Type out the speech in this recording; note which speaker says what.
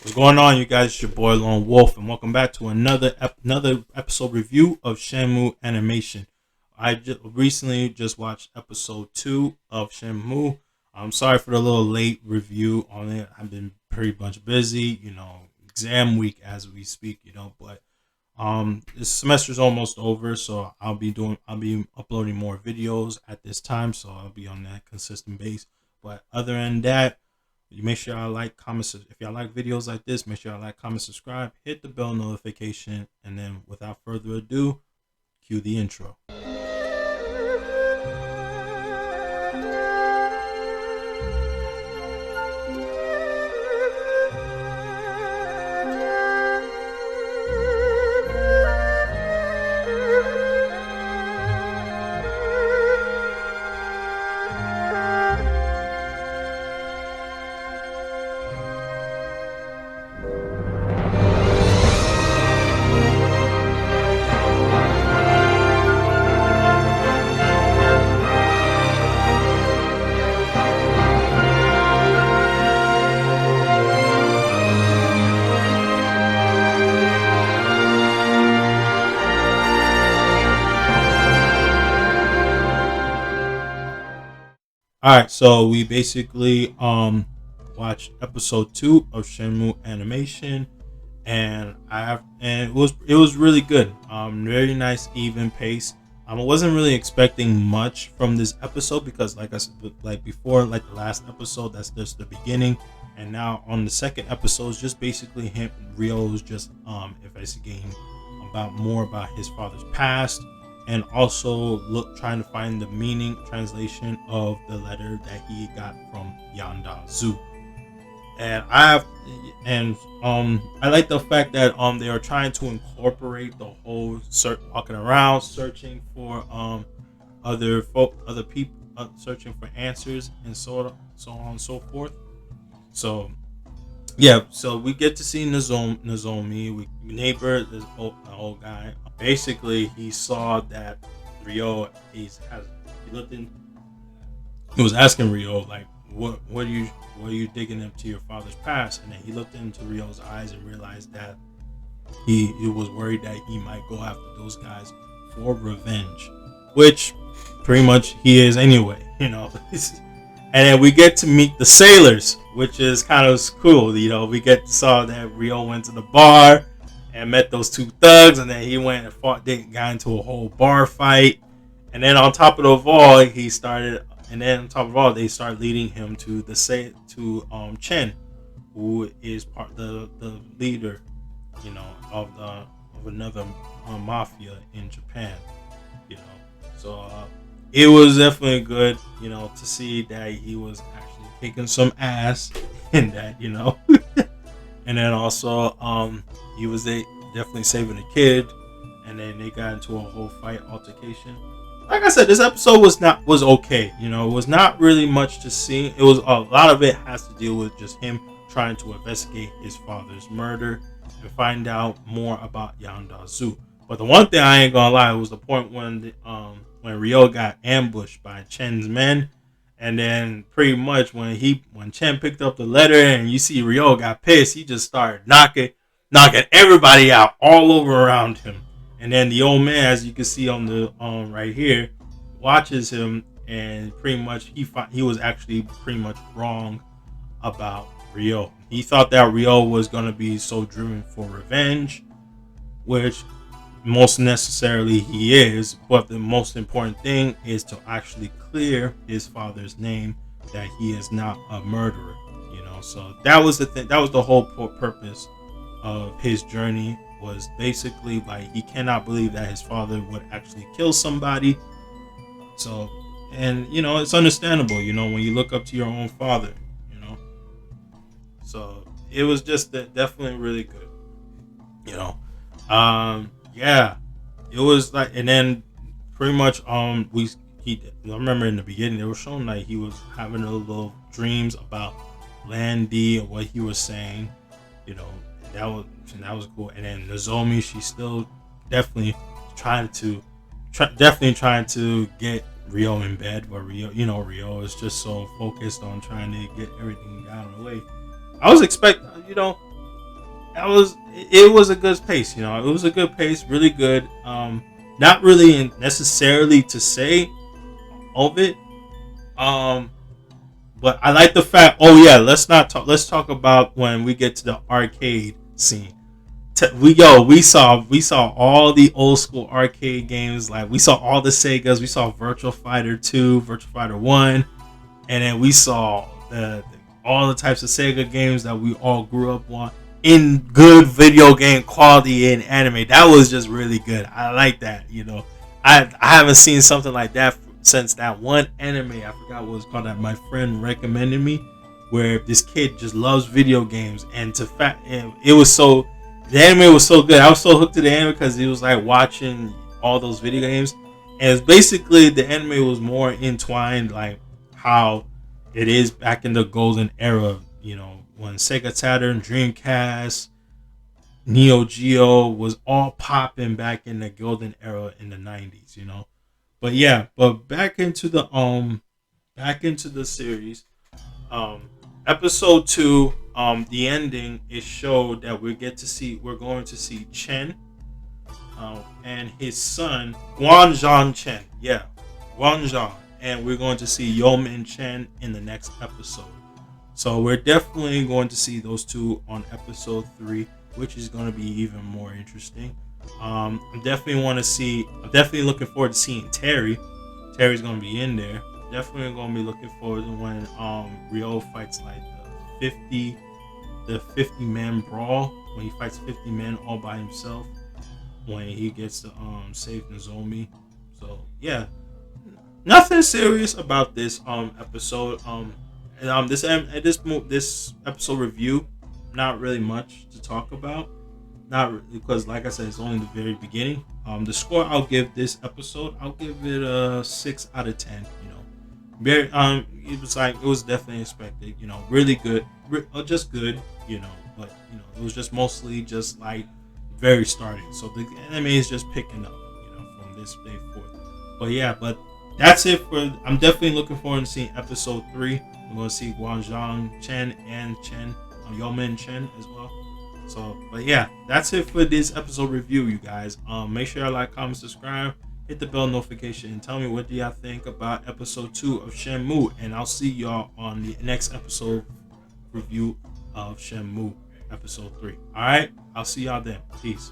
Speaker 1: What's going on, you guys? It's your boy Lone Wolf, and welcome back to another episode review of Shenmue animation. I recently just watched episode 2 of Shenmue. I'm sorry for the little late review on it. I've been pretty much busy, exam week as we speak, but this semester's almost over, so I'll be uploading more videos at this time, so I'll be on that consistent base. But other than that, you make sure y'all like, comment. If y'all like videos like this, make sure y'all like, comment, subscribe, hit the bell notification, and then without further ado, cue the intro. All right, so we basically watched episode 2 of Shenmue animation, and it was really good. Very nice, even pace. I wasn't really expecting much from this episode because, like I said, like before, like the last episode, that's just the beginning, and now on the second episode, it's just basically him. Ryo's just investigating about his father's past, and also trying to find the meaning translation of the letter that he got from Yanda Zu. And I like the fact that they are trying to incorporate the whole walking around searching for other people, searching for answers, and so on and so forth. So yeah, so we get to see Nozomi. We neighbor, this old guy. Basically, he saw that Ryo he looked in. He was asking Ryo like, what are you digging into your father's past? And then he looked into Ryo's eyes and realized that he was worried that he might go after those guys for revenge, which pretty much he is anyway, And then we get to meet the sailors, which is kind of cool. We saw that Ryo went to the bar and met those two thugs, and then he went and got into a whole bar fight. And then on top of they started leading him to Chen, who is the leader, of another mafia in Japan, So it was definitely good, to see that he was actually kicking some ass, and that, and then also he was definitely saving a kid, and then they got into a whole fight altercation. Like I said, this episode was okay. It was not really much to see. It was a lot of it has to deal with just him trying to investigate his father's murder and find out more about Yanda Zu. But the one thing I ain't gonna lie was the point when Ryo got ambushed by Chen's men, and then pretty much when Chen picked up the letter and you see Ryo got pissed, he just started knocking everybody out all over around him. And then the old man, as you can see on the right here, watches him, and pretty much he was actually pretty much wrong about Ryo. He thought that Ryo was gonna be so driven for revenge, which most necessarily he is, but the most important thing is to actually clear his father's name, that he is not a murderer. So that was the thing. That was the whole purpose of his journey, was basically like he cannot believe that his father would actually kill somebody. So, and it's understandable, when you look up to your own father, so it was just definitely really good. Yeah, it was like, and then pretty much I remember in the beginning they were showing like he was having a little dreams about Land D and what he was saying, that was cool. And then Nozomi, she's still definitely trying to get Ryo in bed, but Ryo is just so focused on trying to get everything out of the way. I was expecting, it was a good pace. You know, it was a good pace, really good. Not really necessarily to say of it. Um, but I like the fact. Oh yeah, let's not talk. Let's talk about when we get to the arcade scene. We saw all the old school arcade games. Like we saw all the Segas. We saw Virtual Fighter 2, Virtual Fighter 1, and then we saw all the types of Sega games that we all grew up on in good video game quality in anime. That was just really good. I like that. You know, I haven't seen something like that since that one anime. I forgot what it was called that my friend recommended me, where this kid just loves video games, and it was so the anime was so good. I was so hooked to the anime because it was like watching all those video games, and it's basically the anime was more entwined like how it is back in the golden era. You know, when Sega Saturn, Dreamcast, Neo Geo was all popping back in the golden era in the 90s. You know, but yeah, but back into the series. Um, Episode 2, the ending is showed that we're going to see Chen, and his son Guanzhang Chen. Yeah, Guanzhang, and we're going to see Yeoman Chen in the next episode. So we're definitely going to see those two on episode 3, which is going to be even more interesting. I'm definitely looking forward to seeing Terry. Terry's going to be in there. Definitely going to be looking forward to when Ryo fights like the 50 man brawl, when he fights 50 men all by himself, when he gets to save Nozomi. So yeah, nothing serious about this episode. This episode review, not really much to talk about. Not really, because like I said, it's only the very beginning. The score I'll give this episode, I'll give it a 6 out of 10. You know, very it was definitely expected. You know, really good, just good. You know, but you know, it was just mostly just like very starting. So the anime is just picking up. You know, from this day forth. But yeah, but that's it for. I'm definitely looking forward to seeing episode 3. I'm going to see Guanzhang Chen and Yeoman Chen as well. So, but yeah, that's it for this episode review, you guys. Make sure you like, comment, subscribe, hit the bell notification, and tell me what do y'all think about episode 2 of Shenmue. And I'll see y'all on the next episode review of Shenmue episode 3. All right, I'll see y'all then. Peace.